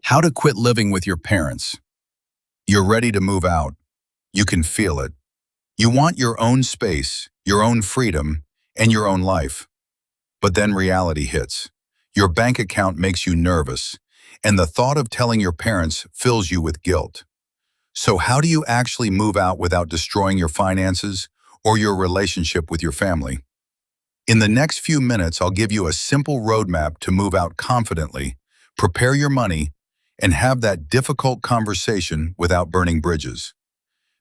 How to quit living with your parents. You're ready to move out. You can feel it. You want your own space, your own freedom, and your own life. But then reality hits. Your bank account makes you nervous, and the thought of telling your parents fills you with guilt. So how do you actually move out without destroying your finances or your relationship with your family? In the next few minutes, I'll give you a simple roadmap to move out confidently, prepare your money, and have that difficult conversation without burning bridges.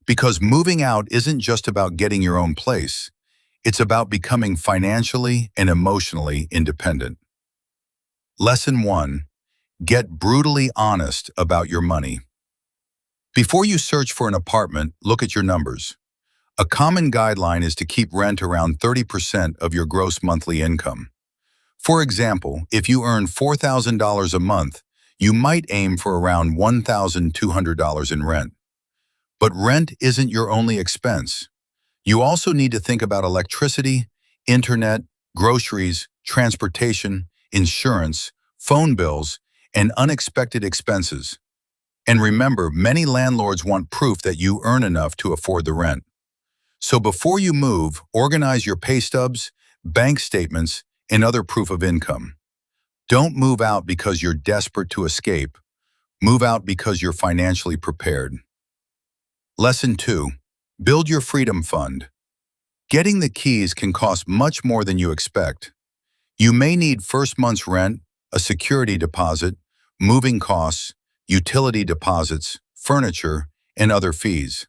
Because moving out isn't just about getting your own place. It's about becoming financially and emotionally independent. Lesson 1. Get brutally honest about your money. Before you search for an apartment, look at your numbers. A common guideline is to keep rent around 30% of your gross monthly income. For example, if you earn $4,000 a month, you might aim for around $1,200 in rent. But rent isn't your only expense. You also need to think about electricity, internet, groceries, transportation, insurance, phone bills, and unexpected expenses. And remember, many landlords want proof that you earn enough to afford the rent. So before you move, organize your pay stubs, bank statements, and other proof of income. Don't move out because you're desperate to escape. Move out because you're financially prepared. Lesson 2. Build your freedom fund. Getting the keys can cost much more than you expect. You may need first month's rent, a security deposit, moving costs, utility deposits, furniture, and other fees.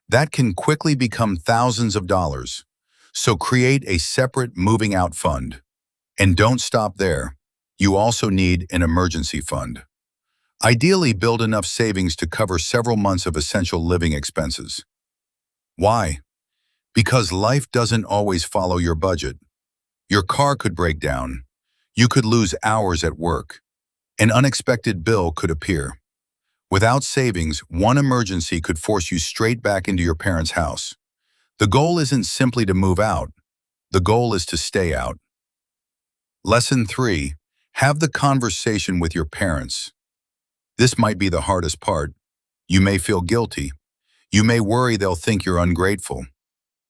That can quickly become thousands of dollars. So create a separate moving out fund. And don't stop there. You also need an emergency fund. Ideally, build enough savings to cover several months of essential living expenses. Why? Because life doesn't always follow your budget. Your car could break down. You could lose hours at work. An unexpected bill could appear. Without savings, one emergency could force you straight back into your parents' house. The goal isn't simply to move out. The goal is to stay out. Lesson 3. Have the conversation with your parents. This might be the hardest part. You may feel guilty. You may worry they'll think you're ungrateful.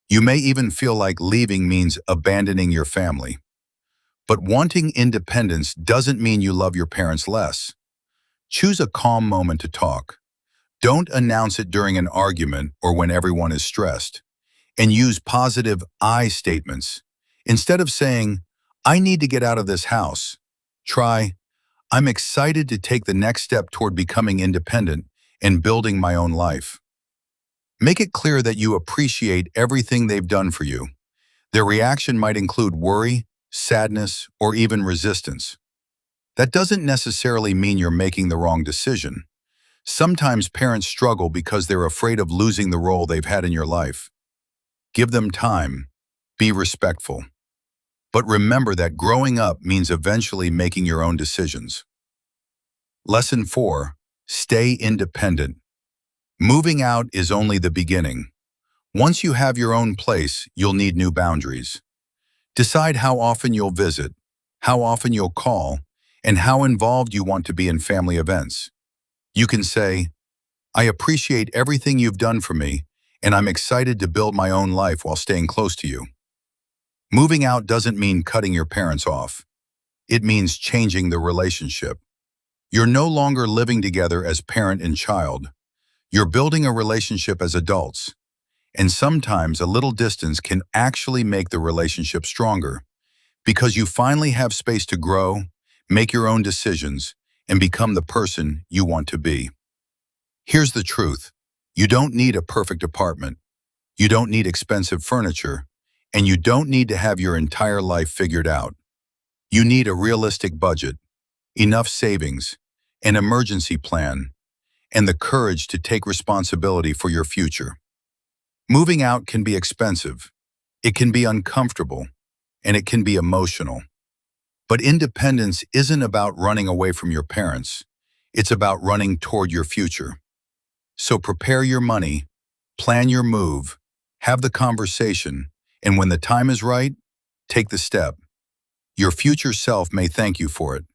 You may even feel like leaving means abandoning your family. But wanting independence doesn't mean you love your parents less. Choose a calm moment to talk. Don't announce it during an argument or when everyone is stressed. And use positive I statements. Instead of saying, "I need to get out of this house," try, "I'm excited to take the next step toward becoming independent and building my own life." Make it clear that you appreciate everything they've done for you. Their reaction might include worry, sadness, or even resistance. That doesn't necessarily mean you're making the wrong decision. Sometimes parents struggle because they're afraid of losing the role they've had in your life. Give them time. Be respectful. But remember that growing up means eventually making your own decisions. Lesson 4. Stay independent. Moving out is only the beginning. Once you have your own place, you'll need new boundaries. Decide how often you'll visit, how often you'll call, and how involved you want to be in family events. You can say, "I appreciate everything you've done for me, and I'm excited to build my own life while staying close to you." Moving out doesn't mean cutting your parents off. It means changing the relationship. You're no longer living together as parent and child. You're building a relationship as adults. And sometimes a little distance can actually make the relationship stronger because you finally have space to grow, make your own decisions, and become the person you want to be. Here's the truth. You don't need a perfect apartment. You don't need expensive furniture. And you don't need to have your entire life figured out. You need a realistic budget, enough savings, an emergency plan, and the courage to take responsibility for your future. Moving out can be expensive, it can be uncomfortable, and it can be emotional. But independence isn't about running away from your parents. It's about running toward your future. So prepare your money, plan your move, have the conversation, and when the time is right, take the step. Your future self may thank you for it.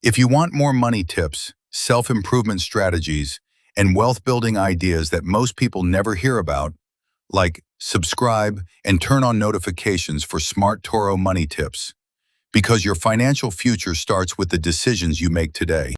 If you want more money tips, self-improvement strategies, and wealth-building ideas that most people never hear about, like subscribe and turn on notifications for smart Toro money tips. Because your financial future starts with the decisions you make today.